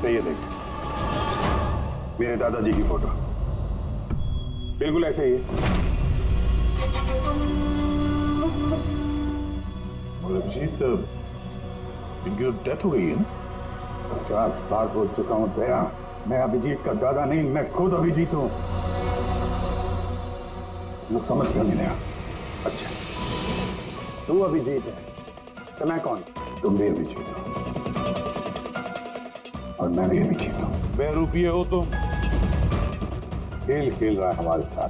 तो ये देख, मेरे दादाजी की फोटो बिल्कुल ऐसे ही है। और अभिजीत, इनकी तो डेथ हो गई है ना? 50 बार बोल चुका हूं दया, मैं अभिजीत का दादा नहीं, मैं खुद अभिजीत हूं। लोग समझ क्यों नहीं रहा? अच्छा, तू अभिजीत है तो मैं कौन? तुम भी अभिजीत हो और मैं भी अभिजीत हूं। बेरूपिये हो तुम। खेल खेल रहा है हमारे साथ,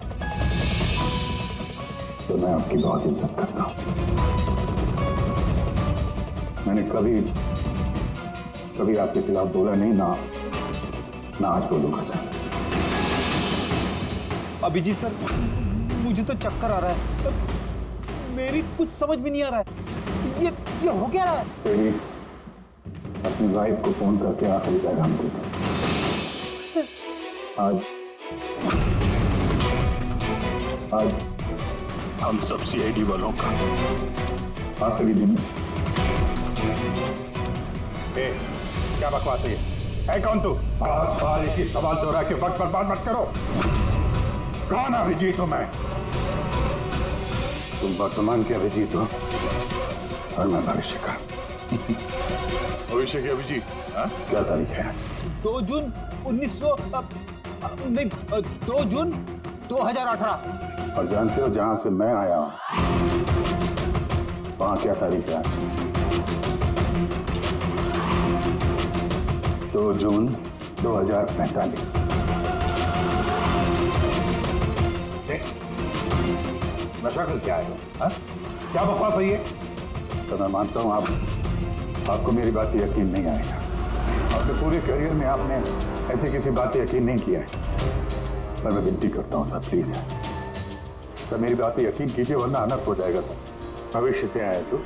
तो मैं आपकी बहुत इज्जत करता हूं। मैंने कभी आपके खिलाफ बोला नहीं, ना आज बोलूंगा सर। अभिजीत सर, मुझे तो चक्कर आ रहा है, मेरी कुछ समझ में नहीं आ रहा है, ये हो क्या रहा है? तेरी अपनी वाइफ को फोन करके आखिरी पैगाम दे दो। आज हम सब सीआईडी वालों का आखिरी दिन। क्या बकवास है कौन तू? बार एक ही सवाल दोहरा के वक्त बर्बाद मत करो। कौन अभिजीत हूं मैं? तुम वर्तमान के अभिजीत हो और मैं भविष्य का। भविष्य के अभिजीत। क्या तारीख है? 2 जून 2 जून 2018। और जानते हो जहां से मैं आया हूं वहां क्या तारीख है? 2 जून 2045। नशा कर क्या है? क्या बकवास है ये? तो मैं मानता हूं आपको मेरी बात यकीन नहीं आएगा। अपने पूरे करियर में आपने ऐसे किसी बात यकीन नहीं किया है, पर मैं विनती करता हूं सर, प्लीज सर मेरी बात यकीन कीजिए वरना अनर्थ हो जाएगा सर। भविष्य से आया तू?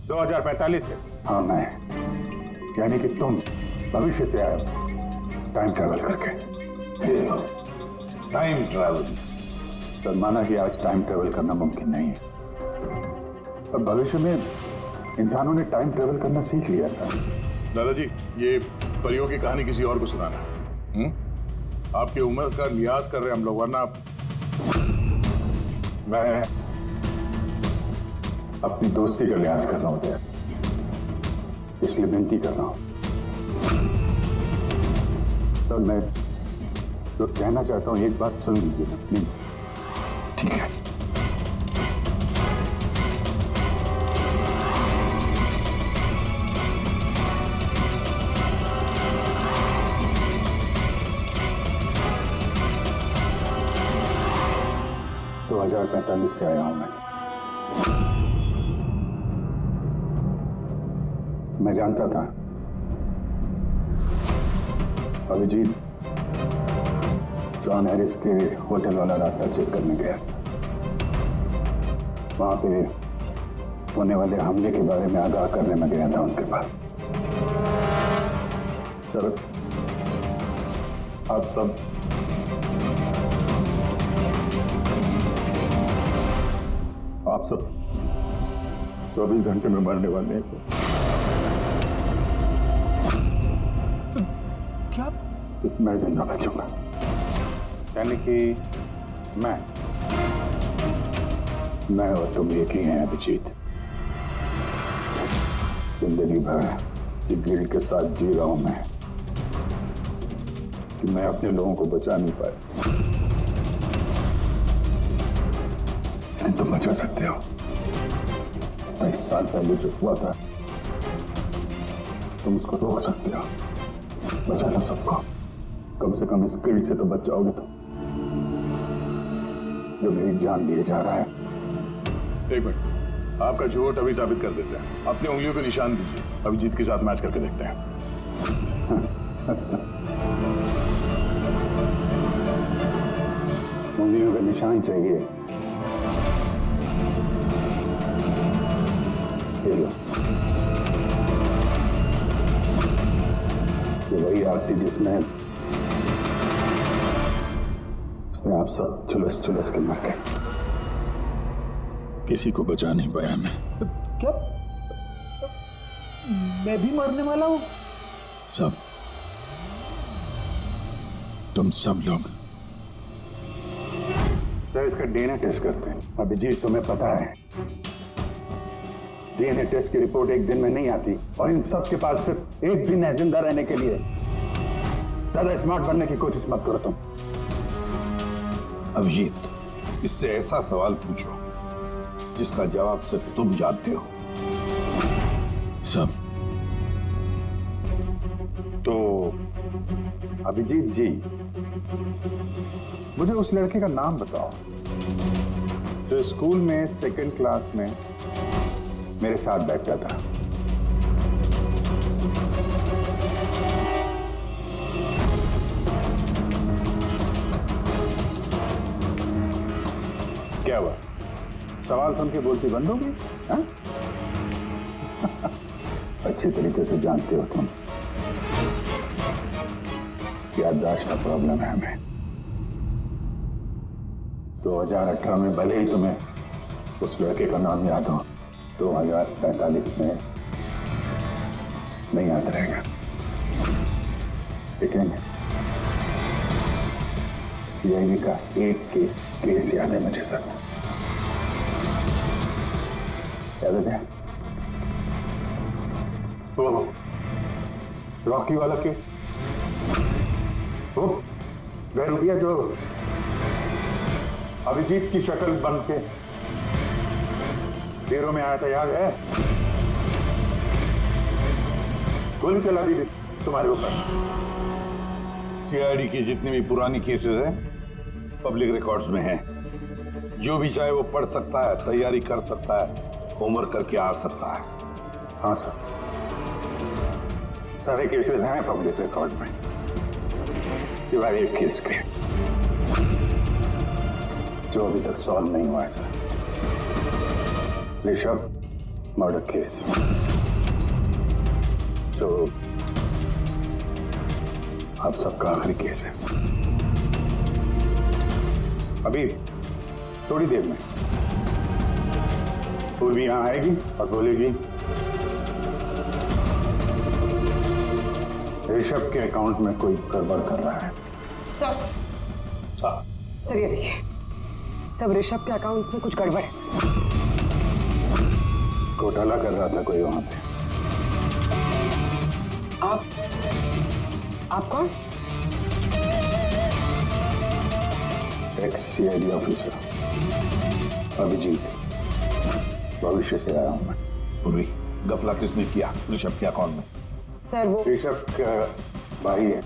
2045 से? हाँ मैं, यानी कि तुम भविष्य से आए टाइम ट्रैवल करके। टाइम ट्रैवल सर, माना कि आज टाइम ट्रैवल करना मुमकिन नहीं है, पर भविष्य में इंसानों ने टाइम ट्रैवल करना सीख लिया सर। दादाजी, ये परियों की कहानी किसी और को सुनाना। आपकी उम्र का लिहाज कर रहे हम लोग, वरना मैं अपनी दोस्ती का लिहाज कर रहा हूं यार, इसलिए विनती कर रहा हूं सर। मैं जो कहना चाहता हूं एक बात सुन लीजिए ना प्लीज। ठीक है। तो 2045 से आया हूं मैं जानता था अभिजीत जॉन हैरिस के होटल वाला रास्ता चेक करने गया। वहां पे होने वाले हमले के बारे में आगाह करने में गया था उनके पास। सर आप सब 24 घंटे में मरने वाले हैं सर। क्या? मैं जिंदा बचूंगा, यानी कि मैं और तुम एक ही हैं अभिजीत। जिंदगी भर इसी गिल्ड के साथ जी रहा हूं मैं कि मैं अपने लोगों को बचा नहीं पाया, लेकिन तुम बचा सकते हो। 22 साल पहले जो हुआ था तुम उसको रोक सकते हो। बचा लो सबको, कम से कम इस गिल्ड से तो बच जाओगे तुम, जो मेरी जान लिए जा रहा है। एक मिनट, आपका झूठ अभी साबित कर देते हैं। अपनी उंगलियों को निशान दीजिए, अभिजीत के साथ मैच करके देखते हैं। उंगलियों का निशान चाहिए? ये लो, ये वही आरती जिसमें आप सब झुलस झुलस के मर गए, किसी को बचा नहीं पाया मैं। क्या? मैं भी मरने वाला हूँ? सब, तुम सब लोग सर इसका डीएनए टेस्ट करते हैं। अभिजीत तुम्हें पता है डीएनए टेस्ट की रिपोर्ट एक दिन में नहीं आती और इन सब के पास सिर्फ एक दिन है जिंदा रहने के लिए। ज्यादा स्मार्ट बनने की कोशिश मत करो तुम। अभिजीत, इससे ऐसा सवाल पूछो जिसका जवाब सिर्फ तुम जानते हो। सब, तो अभिजीत जी, मुझे उस लड़के का नाम बताओ जो स्कूल में सेकंड क्लास में मेरे साथ बैठता था। क्या हुआ? सवाल सुन के बोलती बंद हो गई? हाँ? अच्छी तरीके से जानते हो तुम, याददाश्त का प्रॉब्लम है हमें। 2018 में भले ही तुम्हें उस लड़के का नाम याद हो, 2045 में नहीं याद रहेगा। लेकिन सीआईडी का एक केस याद है मुझे सब। याद है वो रॉकी वाला केस, वो गैरुपिया जो अभिजीत की शक्ल बन के डेरों में आया था, याद है? गोली चला दी थी तुम्हारे ऊपर। सीआईडी की जितनी भी पुरानी केसेस हैं पब्लिक रिकॉर्ड्स में हैं। जो भी चाहे वो पढ़ सकता है, तैयारी कर सकता है, होमवर्क करके आ सकता है। हाँ सर, सारे केसेस हैं पब्लिक रिकॉर्ड में सिवाय एक केस के जो अभी तक सॉल्व नहीं हुआ है सर। ऋषभ मर्डर केस, जो आप सबका आखिरी केस है। अभी थोड़ी देर में पूर्वी यहां आएगी और बोलेगी ऋषभ के अकाउंट में कोई गड़बड़ कर रहा है। सर ये देखिए, सब ऋषभ के अकाउंट्स में कुछ गड़बड़ है सर। घोटाला कर रहा था कोई वहां पे। आप कौन? एक्स सीआईडी ऑफिसर अभिजीत, भविष्य से आया हूं मैं। पूर्वी, गफला किसने किया ऋषभ के अकाउंट में? सर वो ऋषभ का भाई है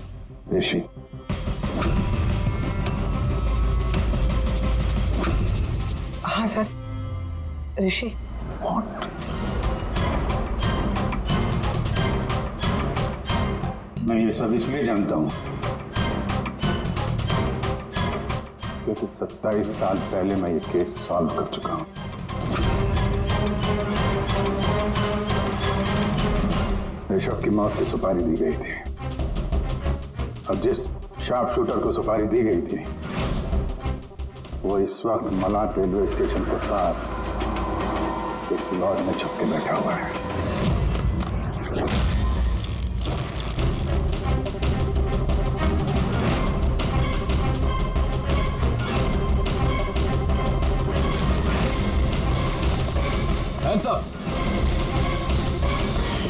ऋषि। हाँ सर, ऋषि। मैं ये सब इसलिए जानता हूं क्योंकि 27 साल पहले मैं ये केस सॉल्व कर चुका हूं। ऋषभ की मौत की सुपारी दी गई थी। अब जिस शार्प शूटर को सुपारी दी गई थी वो इस वक्त मलाड रेलवे स्टेशन के पास एक लॉज में छुप के बैठा हुआ है। Hands up!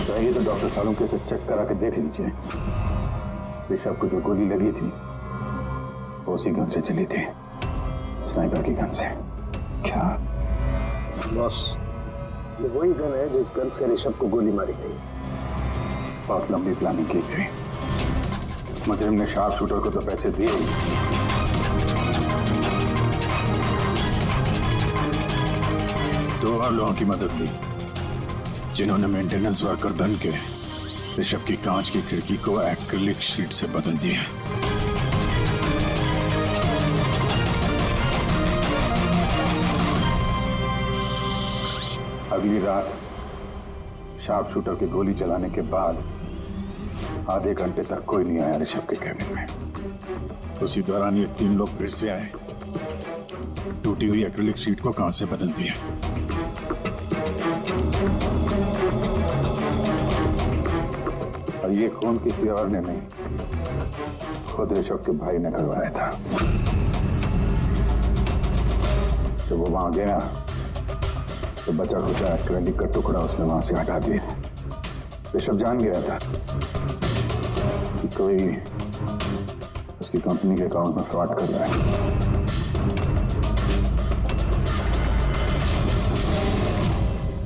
चाहिए तो डॉक्टर सालुंके से चेक करा के देख लीजिए। ऋषभ को जो गोली लगी थी वो उसी गन से चली थी, स्नाइपर की गन से। क्या? बॉस, ये वही गन है जिस गन से ऋषभ को गोली मारी गई। बहुत लंबी प्लानिंग की गई। मुजरिम ने शार्प शूटर को तो पैसे दिए ही, दो और लोगों की मदद ली जिन्होंने मेंटेनेंस वर्कर बन के ऋषभ की कांच की खिड़की को एक्रिलिक शीट से बदल दिया। अगली रात शार्प शूटर की गोली चलाने के बाद आधे घंटे तक कोई नहीं आया ऋषभ के कैबिन में। उसी दौरान ये तीन लोग फिर से आए, टूटी हुई एक्रिलिक शीट को कांच से बदल दिया। और ये खून किसी और ने नहीं, खुद ऋषभ के भाई ने करवाया था। जब वो वहां गया तो बचा खुचा क्रेडिट का टुकड़ा उसने वहां से हटा दिया। ऋषभ जान गया था कि कोई उसकी कंपनी के अकाउंट में फ्रॉड कर रहा है।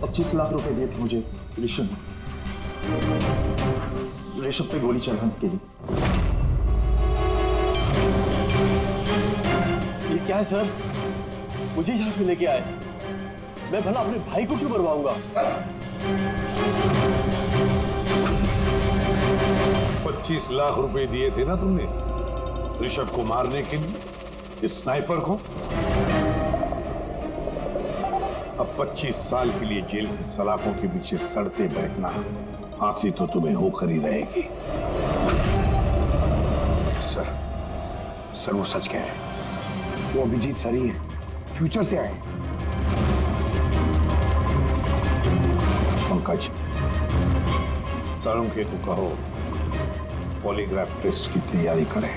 25 लाख रुपए दिए थे मुझे ऋषभ पे गोली चलाने के लिए। ये क्या है सर? मुझे यहाँ पे लेके आए, मैं भला अपने भाई को क्यों मरवाऊंगा? 25 लाख रुपए दिए थे ना तुमने ऋषभ को मारने के लिए, इस स्नाइपर को। अब 25 साल के लिए जेल की सलाखों के पीछे सड़ते बैठना, फांसी तो तुम्हें होकर ही रहेगी। सर वो सच कह रहे हैं। वो अभिजीत सर ही है, फ्यूचर से आए। पंकज, सालुंके को कहो पॉलीग्राफ टेस्ट की तैयारी करें।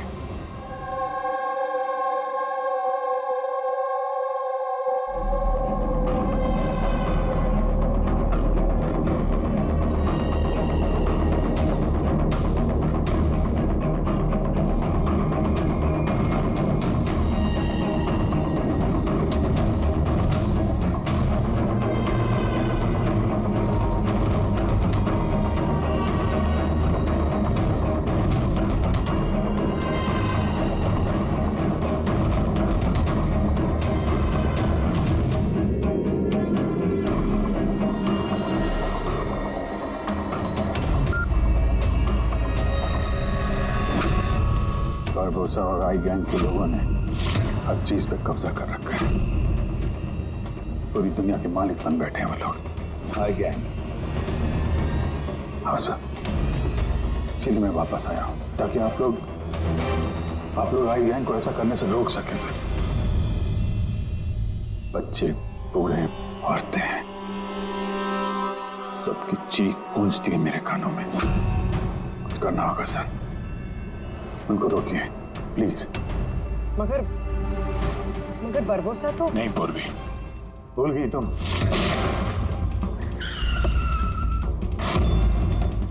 बारबोसा और आई गैंग के लोगों ने हर चीज पे कब्जा कर रखा है। पूरी दुनिया के मालिक बन बैठे हैं वो लोग। आई गैंग? हाँ सर, इसीलिए मैं वापस आया हूँ ताकि आप लोग आई गैंग को ऐसा करने से रोक सकें सर। बच्चे, बूढ़े, औरतें हैं, सबकी चीख गूंजती है मेरे कानों में। कुछ करना होगा सर, उनको रोकिए प्लीज। मगर बरबोसा तो नहीं पूर्वी, भूल गई तुम?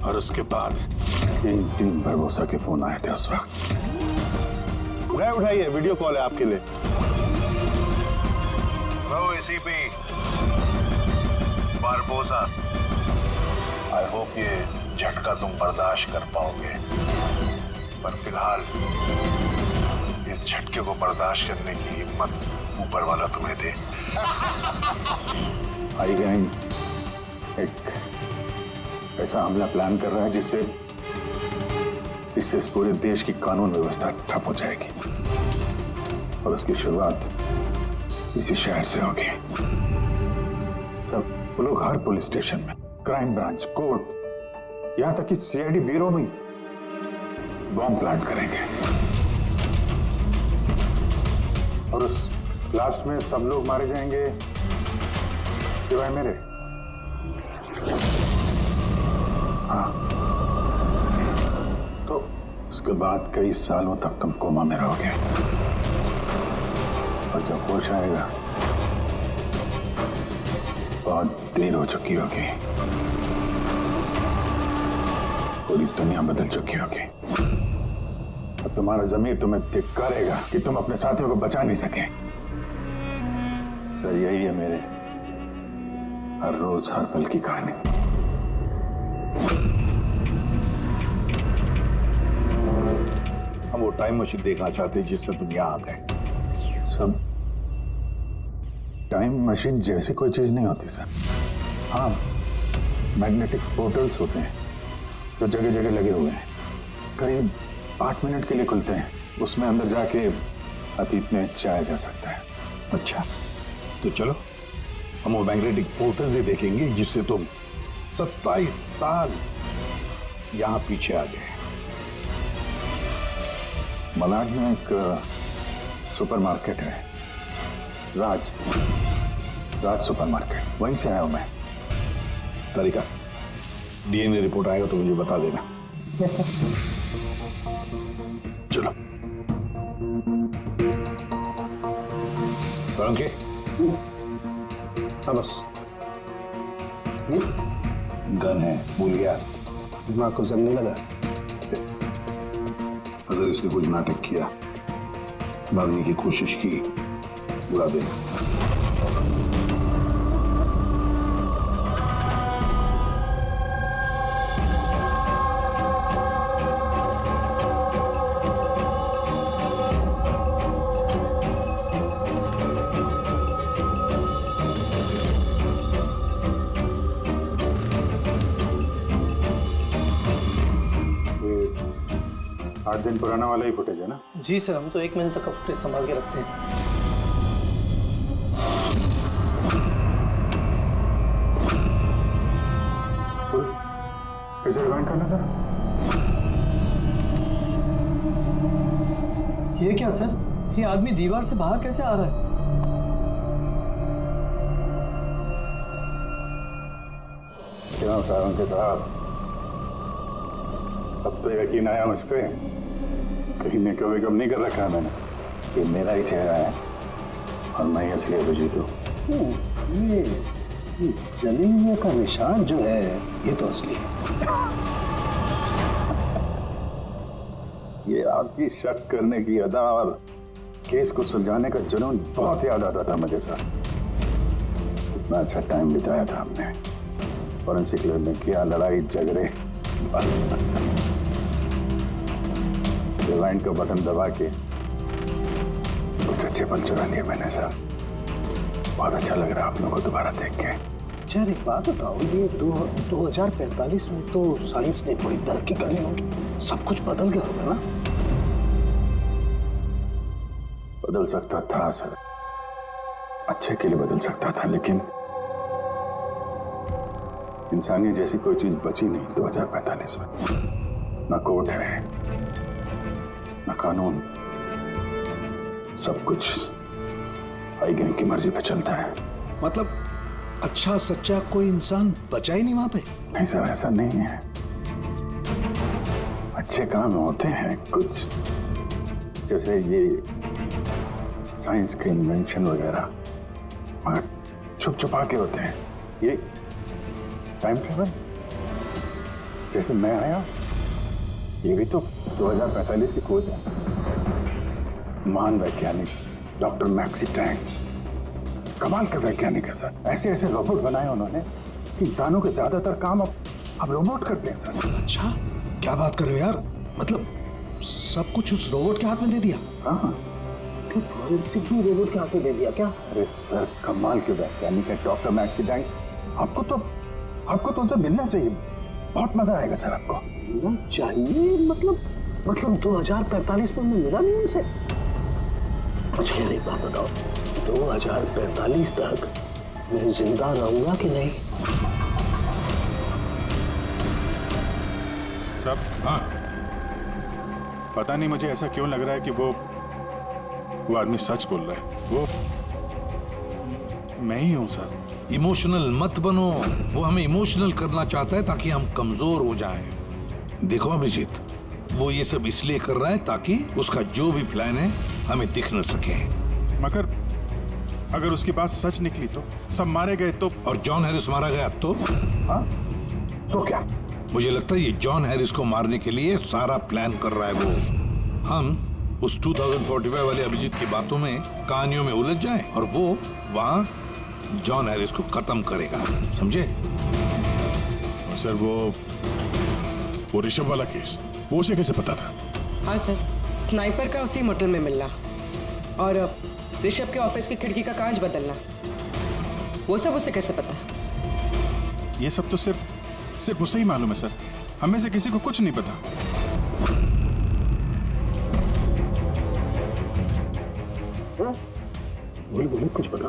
और उसके बाद 3 बरबोसा के फोन आए थे उस वक्त। उठाइए, वीडियो कॉल है आपके लिए। एसीपी बारबोसा, आई होप ये झटका तुम बर्दाश्त कर पाओगे, पर फिलहाल इस झटके को बर्दाश्त करने की हिम्मत ऊपर वाला तुम्हें दे। आई गैंग एक ऐसा हमला प्लान कर रहा है जिससे इस पूरे देश की कानून व्यवस्था ठप हो जाएगी, और उसकी शुरुआत इसी शहर से होगी। सब वो लोग हर पुलिस स्टेशन में, क्राइम ब्रांच, कोर्ट, यहां तक कि सीआईडी ब्यूरो में बॉम्ब प्लांट करेंगे, और उस ब्लास्ट में सब लोग मारे जाएंगे सिवाय मेरे। हाँ, तो उसके बाद कई सालों तक तुम कोमा में रहोगे, और जब होश आएगा बहुत देर हो चुकी होगी, पूरी दुनिया बदल चुकी होगी। अब तुम्हारा ज़मीर तुम्हें धिक्कारेगा कि तुम अपने साथियों को बचा नहीं सके। सर, यही है मेरे हर रोज हर पल की कहानी। हम वो टाइम मशीन देखना चाहते हैं जिससे तुम यहाँ आ गए। सब टाइम मशीन जैसी कोई चीज नहीं होती सर। हाँ, मैग्नेटिक पोर्टल्स होते हैं जो जगह जगह लगे हुए हैं, करीब 8 मिनट के लिए खुलते हैं। उसमें अंदर जाके अतीत में जाया जा सकता है। अच्छा, तो चलो हम वो मैग्नेटिक पोर्टल से देखेंगे जिससे तुम 27 साल यहाँ पीछे आ गए। मलाड में एक सुपरमार्केट है, राज सुपरमार्केट, वहीं से आया हूं मैं। तारिका, डीएनए रिपोर्ट आएगा तो मुझे बता देना। Yes sir. चलो ओके। हाँ बस ये गन है, भूल गया। दिमाग को जंग नहीं लगा। अगर इसने कुछ नाटक किया, भागने की कोशिश की, बुला देना। ये 8 दिन पुराना वाला ही फुटेज है ना? जी सर, हम तो 1 महीने तक का फुटेज संभाल के रखते हैं। इसे रिवाइंड करना सर। ये क्या सर? ये आदमी दीवार से बाहर कैसे आ रहा है? क्यों सारंग के साहब, अब तो यकीन आया मुझ पे। कहीं ने कभी गम नहीं कर रखा है मैंने। ये मेरा ही चेहरा है और मैं ही असली अभिजीत हूँ। ये जले हुए का निशान जो है ये तो असली है। ये आपकी शक करने की अदा और केस को सुलझाने का जुनून बहुत याद आता था मुझे सर। कितना अच्छा टाइम बिताया था हमने। फॉरेंसिक लैब में किया, लड़ाई झगड़े। रिवाइंड का बटन दबा के कुछ अच्छे पल चुरा लिए मैंने सर। बहुत अच्छा लग रहा है आप लोगों को दोबारा देख के। यार एक बात बताओ, ये 2045 में तो साइंस ने बड़ी तरक्की कर ली होगी, सब कुछ बदल गया होगा ना? बदल सकता था सर, अच्छे के लिए बदल सकता था, लेकिन इंसानियत जैसी कोई चीज बची नहीं 2045 में। ना कोर्ट है, ना कानून, सब कुछ हाई गैंग की मर्जी पे चलता है। मतलब अच्छा सच्चा कोई इंसान बचा ही नहीं वहां पे? नहीं सर, ऐसा नहीं है। अच्छे काम होते हैं कुछ, जैसे ये साइंस के इन्वेंशन वगैरह, मगर छुप छुपा के होते हैं। ये टाइम ट्रेवल, जैसे मैं आया, ये भी तो 2045 की खोज है। महान वैज्ञानिक डॉक्टर मैक्सी टैंक, कमाल के वैज्ञानिक है सर। ऐसे ऐसे रोबोट बनाए उन्होंने कि इंसानों के ज्यादातर काम अब रोबोट करते हैं सर। अच्छा, क्या बात कर रहे हो यार? मतलब सब कुछ उस रोबोट के हाथ में दे दिया? हाँ, मतलब फॉरेंसिक भी रोबोट के हाथ में दे दिया क्या? अरे सर, कमाल के वैज्ञानिक है डॉक्टर मैक्सी टैंक। आपको तो उनसे मिलना चाहिए, बहुत मजा आएगा सर आपको। मिलना चाहिए? मतलब 2045 में मैं मिला नहीं उनसे? अच्छा यार एक बात बताओ, 2045 तक मैं जिंदा रहूंगा कि नहीं? सब हाँ, पता नहीं मुझे ऐसा क्यों लग रहा है कि वो आदमी सच बोल रहा है। वो मैं ही हूं सर। इमोशनल मत बनो, वो हमें इमोशनल करना चाहता है ताकि हम कमजोर हो जाएं। देखो अभिजीत, वो ये सब इसलिए कर रहा है ताकि उसका जो भी प्लान है हमें दिख न सके। मगर अगर उसकी बात सच निकली तो सब मारे गए तो? और जॉन हैरिस मारा गया तो? हाँ, तो क्या? मुझे लगता है ये जॉन हैरिस को मारने के लिए सारा प्लान कर रहा है वो। हम उस 2045 वाले अभिजीत की बातों में, कहानियों में उलझ जाएं और वो वहां जॉन हैरिस को खत्म करेगा, समझे? और सर वो ऋषभ वाला केस, वो उसे कैसे पता था? हाँ सर, स्नाइपर का उसी मोटल में मिलना और ऋषभ के ऑफिस की खिड़की का कांच बदलना, वो सब उसे कैसे पता? ये सब तो सिर्फ उसे ही मालूम है सर। हमें से किसी को कुछ नहीं पता। बोल कुछ बता।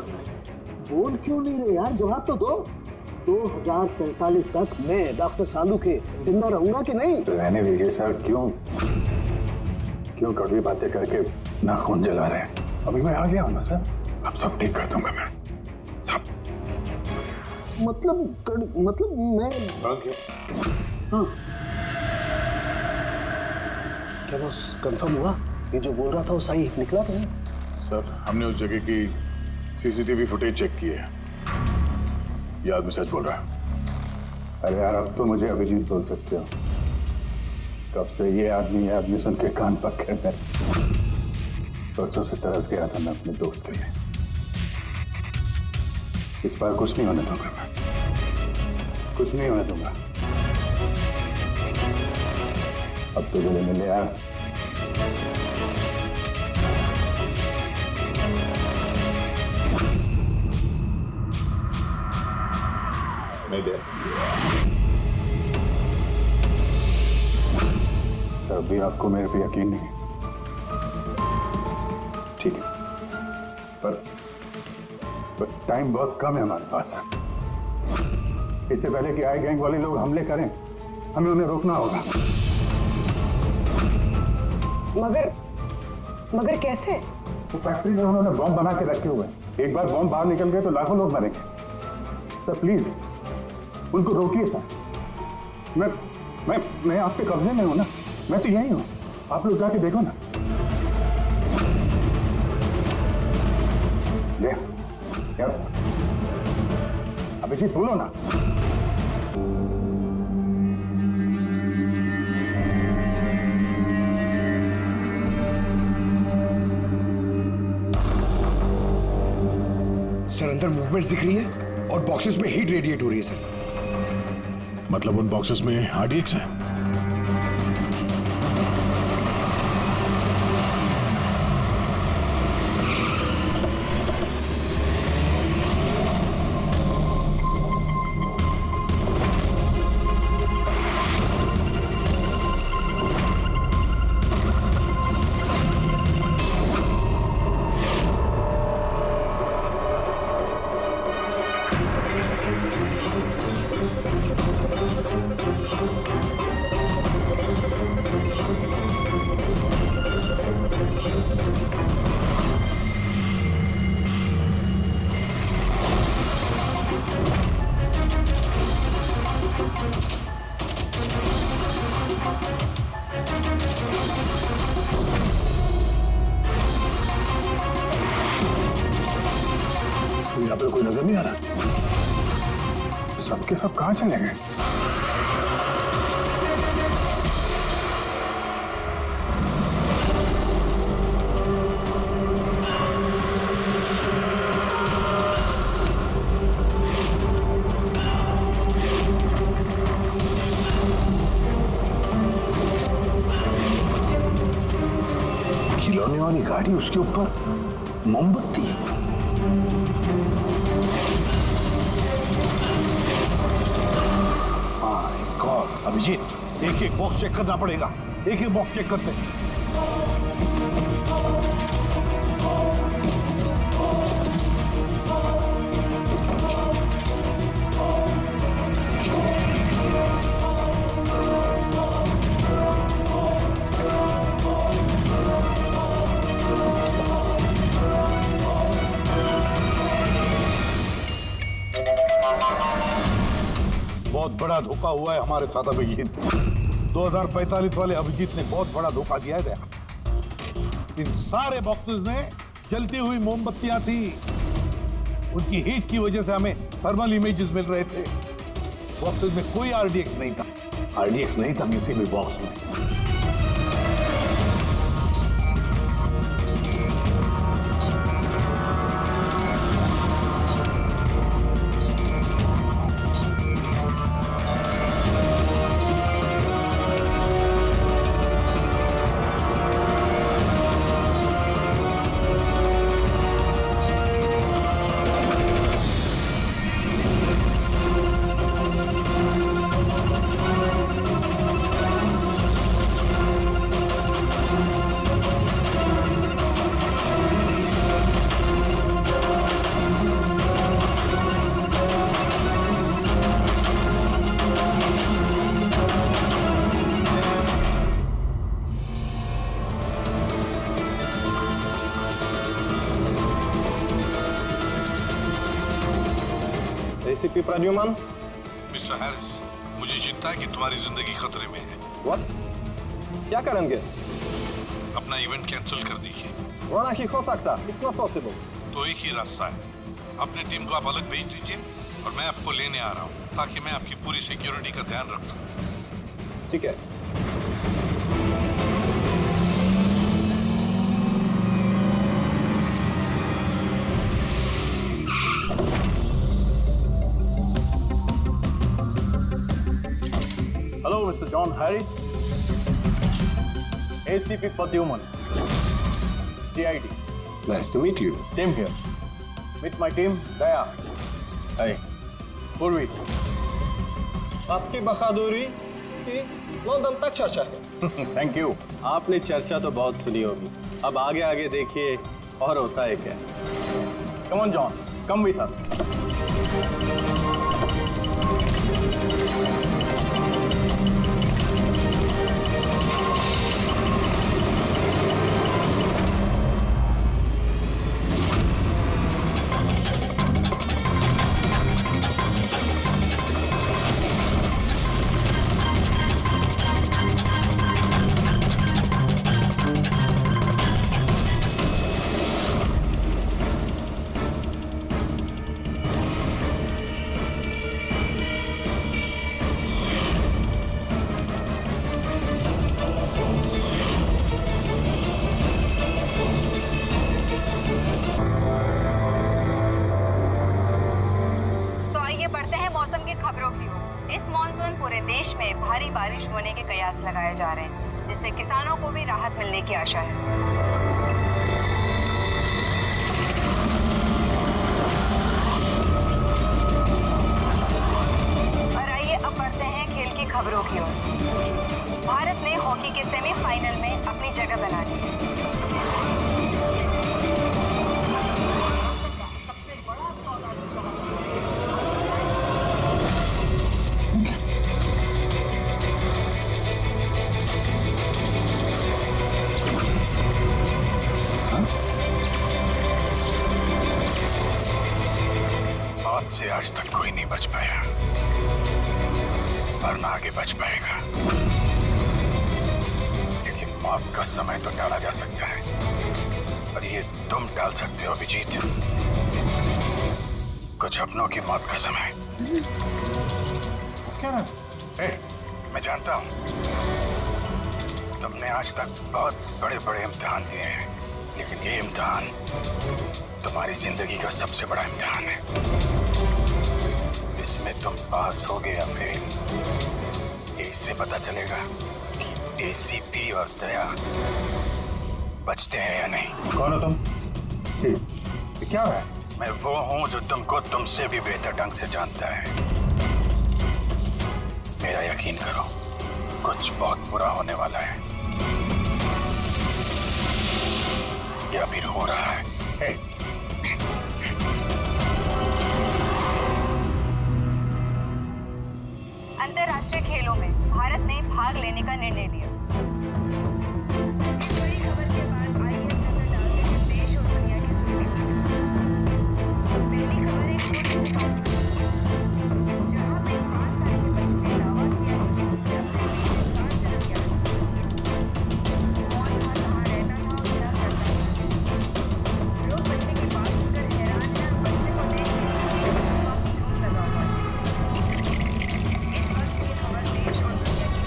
बोल क्यों नहीं रहे यार? जवाब तो दो। 2045 तक मैं डॉक्टर सालू के जिंदा रहूंगा कि नहीं? तो रहने दीजिए सर, क्यों कड़वी बातें करके नाखून जला रहे हैं? अभी मैं आ गया हूं ना सर, अब सब ठीक कर दूंगा मैं, सब। मतलब मैं हाँ क्या बॉस कंफर्म हुआ? ये जो बोल रहा था वो सही निकला तो नहीं? सर, हमने उस जगह की सीसीटीवी फुटेज चेक की है। ये आदमी सच बोल रहा है। अरे यार, अब तो मुझे अभिजीत बोल सकते हो। कब से ये आदमी सुन के कान पक्के में। परसों से तरस गया था मैं अपने दोस्त के लिए। इस बार कुछ नहीं होने दूंगा मैं, कुछ नहीं होने दूंगा। अब तो गले मिले यार। नहीं दे। सर, अभी आपको मेरे पे यकीन नहीं है। ठीक है, पर टाइम बहुत कम है हमारे पास। इससे पहले कि आई गैंग वाले लोग हमले करें, हमें उन्हें रोकना होगा। मगर कैसे? वो फैक्ट्री में उन्होंने बॉम्ब बना के रखे हुए हैं। एक बार बॉम्ब बाहर निकल गए तो लाखों लोग मरेंगे। सर प्लीज उनको रोकिए सर। मैं आपके कब्जे में हूं ना, मैं तो यही हूं। आप लोग जाके देखो ना। ले यार, अभिजीत बोलो ना। सर अंदर मूवमेंट्स दिख रही है और बॉक्सेस में हीट रेडिएट हो रही है सर। मतलब उन बॉक्सेस में RDX है? यहाँ पे कोई नजर नहीं आ रहा। सबके सब कहां चले गए? खिलौने वाली गाड़ी, उसके ऊपर मोमबत्ती। अभिजीत, एक एक बॉक्स चेक करना पड़ेगा। एक एक बॉक्स चेक करते हैं। बहुत बड़ा धोखा हुआ है हमारे साथ अभिजीत। 2045 वाले अभिजीत ने बहुत बड़ा धोखा दिया है। इन सारे बॉक्सेस में जलती हुई मोमबत्तियां थी। उनकी हीट की वजह से हमें थर्मल इमेजेस मिल रहे थे। बॉक्सेस में कोई RDX नहीं था। RDX नहीं था किसी भी बॉक्स में। ACP प्रद्युमन। मिस्टर हैरिस, मुझे चिंता है कि तुम्हारी जिंदगी खतरे में है। व्हाट? क्या करेंगे? अपना इवेंट कैंसिल कर दीजिए। वो नहीं हो सकता, इट्स नॉट पॉसिबल। तो एक ही रास्ता है, अपनी टीम को आप अलग भेज दीजिए और मैं आपको लेने आ रहा हूँ ताकि मैं आपकी पूरी सिक्योरिटी का ध्यान रख सकूँ। ठीक है। Hello, Mr. John Harris, ACP Padyuman, CID. Nice to meet you. Same here. Meet my team, Daya. Hi. Purvi. आपकी बहादुरी की लंदन तक चर्चा है। Thank you. आपने चर्चा तो बहुत सुनी होगी। अब आगे आगे देखिए और होता है क्या। Come on, John. Come with us. पूरे देश में भारी बारिश होने के कयास लगाए जा रहे हैं, जिससे किसानों को भी राहत मिलने की आशा है। और आइए अब बढ़ते हैं खेल की खबरों की ओर। भारत ने हॉकी के सेमीफाइनल में अपनी जगह बना ली है। सबसे बड़ा सौदा मौत से आज तक कोई नहीं बच पाया और ना आगे बच पाएगा, लेकिन मौत का समय तो टाला जा सकता है और ये तुम टाल सकते हो अभिजीत। कुछ अपनों की मौत का समय। क्या मैं जानता हूं तुमने आज तक बहुत बड़े बड़े इम्तिहान दिए हैं, लेकिन ये इम्तिहान तुम्हारी जिंदगी का सबसे बड़ा इम्तिहान है। इसमें तुम पास होगे या फेल, इससे पता चलेगा कि एसीपी और दया बचते हैं या नहीं। कौन हो तुम? क्या है? मैं वो हूं जो तुमको तुमसे भी बेहतर ढंग से जानता है। मेरा यकीन करो, कुछ बहुत बुरा होने वाला है या फिर हो रहा है। अंतर्राष्ट्रीय खेलों में भारत ने भाग लेने का निर्णय लिया। इस बड़ी खबर के बाद आइए नजर डालते हैं देश और दुनिया की सुर्खियों। पहली खबर एक छोटे से गांव से, जहां पे 5 साल के बच्चे ने दावा किया है कि उसने अपने साथ जन्म किया था। कौन था, कहाँ रहता था और क्या करता था। लोग बच्चे की बात सुनकर हैरान हैं और बच्चे को देख के लगा हुआ है। इस वक्त ये खबर देश और दुनिया की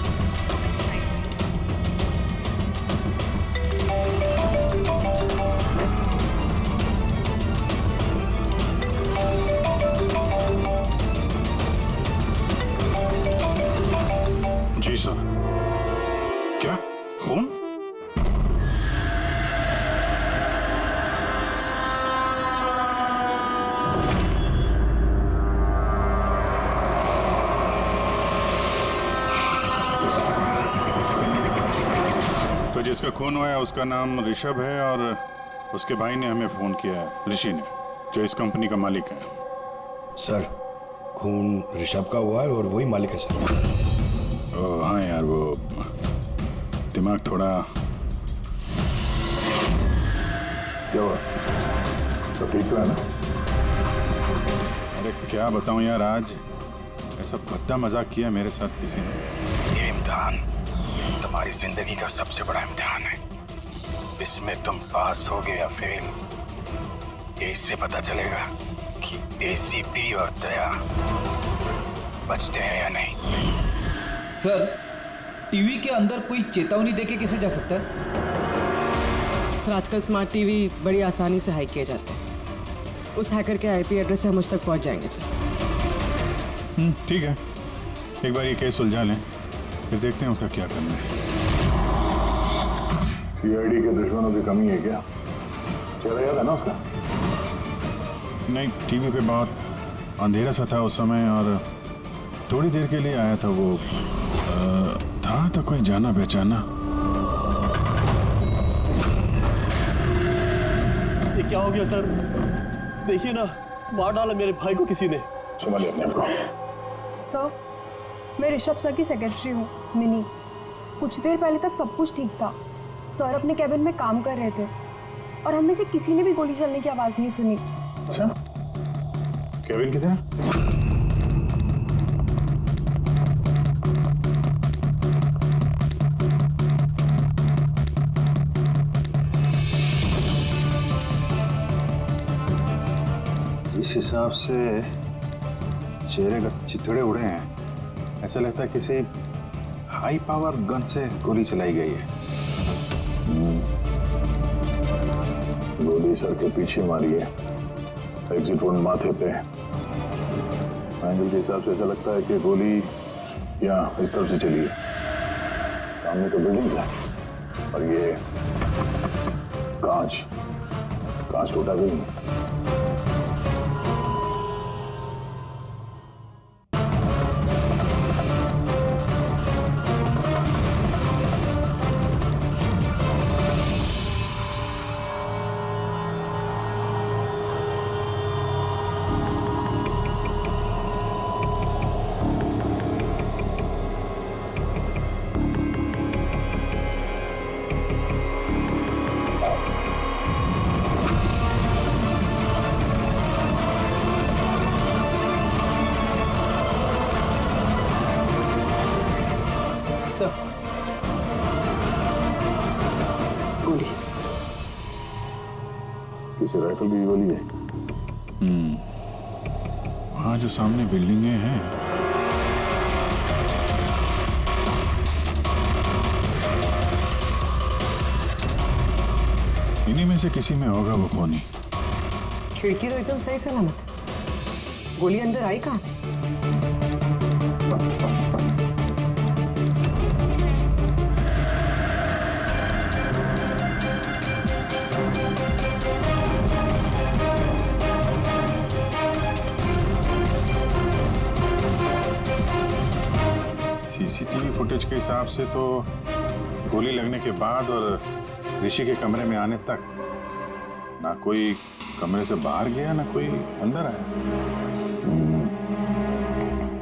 जी सर। क्या खून? तो जिसका खून हुआ है उसका नाम ऋषभ है और उसके भाई ने हमें फोन किया है, ऋषि ने, जो इस कंपनी का मालिक है। सर, खून ऋषभ का हुआ है और वही मालिक है सर। ओह हाँ यार, वो दिमाग थोड़ा। क्या हुआ? तो ठीक तो है ना? अरे क्या बताऊं यार, आज ऐसा भद्दा मजाक किया मेरे साथ किसी ने। ये इम्तिहान तुम्हारी जिंदगी का सबसे बड़ा इम्तिहान है। इसमें तुम पास होगे या फेल, ये इससे पता चलेगा कि एसीपी और दया बचते हैं या नहीं। सर, टीवी के अंदर कोई चेतावनी देके कैसे जा सकता है? सर, आजकल स्मार्ट टीवी बड़ी आसानी से हैक किए जाते हैं। उस हैकर के आईपी एड्रेस से हम उस तक पहुंच जाएंगे सर। ठीक है, एक बार ये केस सुलझा लें, फिर देखते हैं उसका क्या करना है। सीआईडी के दुश्मनों की कमी है क्या? चला गया था ना उसका? नहीं, टीवी पे बहुत अंधेरा सा था उस समय और थोड़ी देर के लिए आया था वो। था तो कोई जाना पहचाना। ये क्या हो गया सर? देखिए ना, मार डाला मेरे भाई को किसी ने। संभालिए अपने आप को। सर, मैं ऋषभ सर की सेक्रेटरी हूँ, मिनी। कुछ देर पहले तक सब कुछ ठीक था। सर अपने कैबिन में काम कर रहे थे और हम में से किसी ने भी गोली चलने की आवाज़ नहीं सुनी। अच्छा, केविन किधर है? जिस हिसाब से चेहरे का चिथड़े उड़े हैं, ऐसा लगता है किसी हाई पावर गन से गोली चलाई गई है। गोली सर के पीछे मारी है, एग्जिट वोन माथे पे। एंगल के हिसाब से ऐसा लगता है कि गोली यहाँ इस तरफ से चली है। सामने तो बिल्डिंग्स है और ये कांच टूटा भी नहीं। गोली किसी राइफल की गोली है। वहाँ जो सामने बिल्डिंगें हैं, इन्हीं में से किसी में होगा वो खूनी। खिड़की तो एकदम सही सलामत है, गोली अंदर आई कहाँ से? सीसीटीवी फुटेज के हिसाब से तो गोली लगने के बाद और ऋषि के कमरे में आने तक ना कोई कमरे से बाहर गया ना कोई अंदर आया।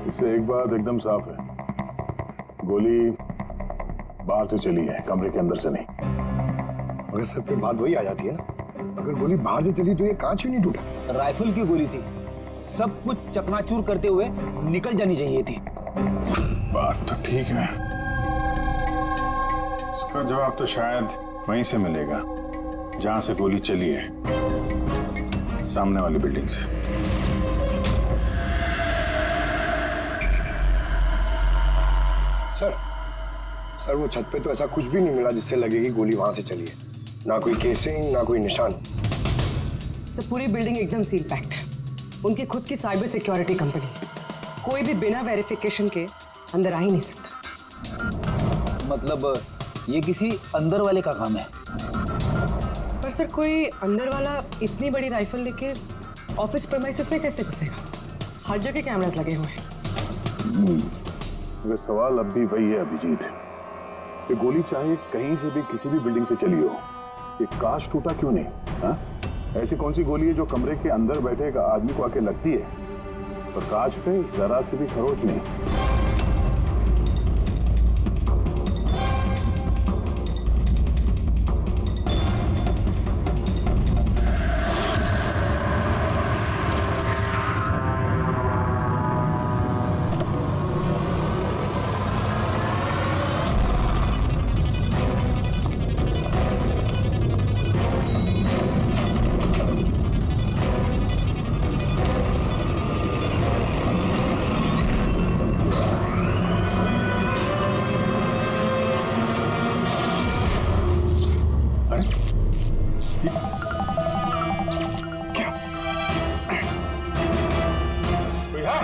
इससे एक बात एकदम साफ है, गोली बाहर से चली है, कमरे के अंदर से नहीं। मगर सर फिर बात वही आ जाती है ना, अगर गोली बाहर से चली तो ये कांच क्यों नहीं टूटा? राइफल की गोली थी, सब कुछ चकनाचूर करते हुए निकल जानी चाहिए थी। बात तो ठीक है, इसका जवाब तो शायद वहीं से मिलेगा जहां से गोली चली है, सामने वाली बिल्डिंग से। सर वो छत पे तो ऐसा कुछ भी नहीं मिला जिससे लगे कि गोली वहां से चली है। ना कोई केसिंग, ना कोई निशान। सर पूरी बिल्डिंग एकदम सील पैक्ड है, उनकी खुद की साइबर सिक्योरिटी कंपनी, कोई भी बिना वेरिफिकेशन के अंदर आ ही नहीं सकता। मतलब ये किसी अंदर वाले का काम है। पर सर कोई अंदर वाला इतनी बड़ी राइफल लेके ऑफिस प्रेमाइसेस में कैसे घुसेगा? हर जगह कैमरास लगे हुए हैं। मगर सवाल अब भी वही है अभिजीत, ये गोली चाहे कहीं से भी किसी भी बिल्डिंग से चली हो, ये कांच टूटा क्यों नहीं? हाँ? ऐसी कौन सी गोली है जो कमरे के अंदर बैठे एक आदमी को आके लगती है और कांच पे जरा से भी खरोच नहीं? क्या कोई है?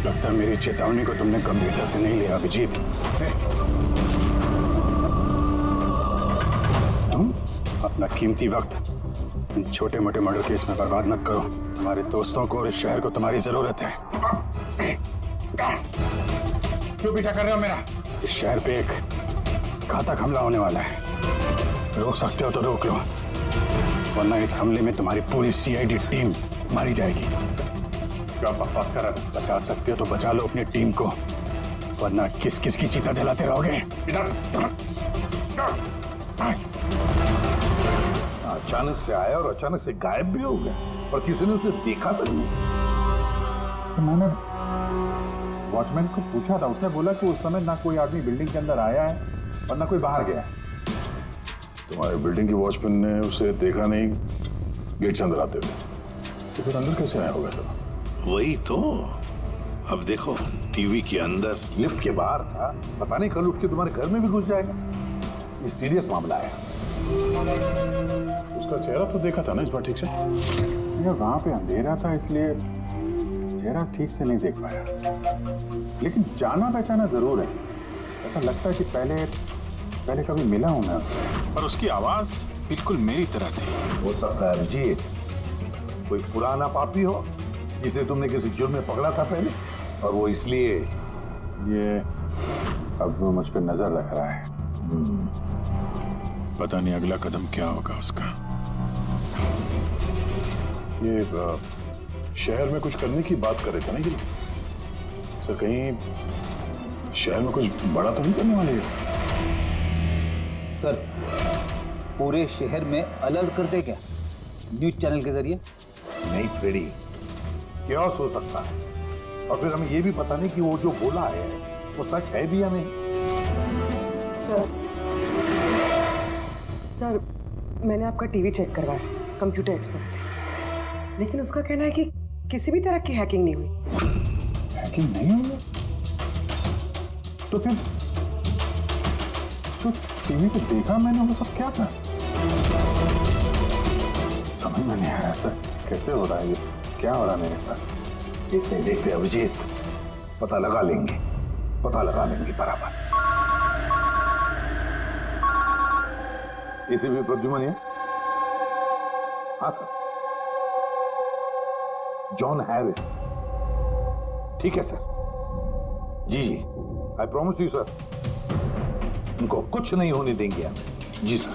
लगता है मेरी चेतावनी को तुमने गंभीरता से नहीं लिया अभिजीत। तुम अपना कीमती वक्त इन छोटे मोटे मर्डर केस में बर्बाद मत करो। हमारे दोस्तों को और इस शहर को तुम्हारी जरूरत है। क्यों पीछा कर रहे हो मेरा? इस शहर पे एक घातक हमला होने वाला है। रोक सकते हो तो रोक लो, वरना इस हमले में तुम्हारी पूरी सीआईडी टीम मारी जाएगी। क्या बकवास कर रहे हो? बचा सकते हो तो बचा लो अपनी टीम को, वरना किस किस की चिता जलाते रहोगे। अचानक से आया और अचानक से गायब भी हो गया, और किसी ने उसे देखा तक नहीं। तो मैंने वॉचमैन को पूछा था, उसने बोला कि उस समय ना कोई आदमी बिल्डिंग के अंदर आया है और ना कोई बाहर गया है। तुम्हारे बिल्डिंग की वॉचमैन ने उसे देखा नहीं गेट से अंदर आते हुए, तो फिर अंदर कैसे आया होगा सर? वही तो। अब देखो, टीवी के अंदर, लिफ्ट के बाहर था, पता नहीं कल उठ के तुम्हारे घर में भी घुस जाएगा। ये सीरियस मामला है। उसका चेहरा तो देखा था ना इस बार ठीक से? वहां पे अंधेरा था, इसलिए चेहरा ठीक से नहीं देख पाया, लेकिन जाना पहचाना जरूर है। ऐसा लगता है कि पहले कभी मिला हूं मैं उससे। पर उसकी आवाज बिल्कुल मेरी तरह थी। हो सकता है अभिजीत कोई पुराना पापी हो जिसे तुमने किसी जुर्म में पकड़ा था पहले, और वो इसलिए ये अब वो मुझ पर नजर रख रहा है। पता नहीं अगला कदम क्या होगा उसका। ये शहर में कुछ करने की बात कर रहे थे ना ये सर? कहीं शहर में कुछ बड़ा तो नहीं करने वाले हैं? सर, पूरे शहर में अलर्ट कर दे क्या न्यूज चैनल के जरिए? नहीं फ्रेडी, क्योस हो सकता है, और फिर हमें ये भी पता नहीं कि वो जो बोला है वो सच है भी या नहीं। सर, मैंने आपका टीवी चेक करवाया कंप्यूटर एक्सपर्ट से, लेकिन उसका कहना है कि किसी भी तरह की हैकिंग नहीं हुई। हैकिंग नहीं हुई? तो फिर तो टीवी पे देखा मैंने, वो सब क्या था? समझ में नहीं आया सर, कैसे हो रहा है ये? क्या हो रहा है मेरे साथ? देखते अभिजीत, पता लगा लेंगे बराबर। इसी भी प्रद्युमन है? हाँ सर, जॉन हैरिस। ठीक है सर। जी, आई प्रॉमिस यू सर, उनको कुछ नहीं होने देंगे हम। जी सर।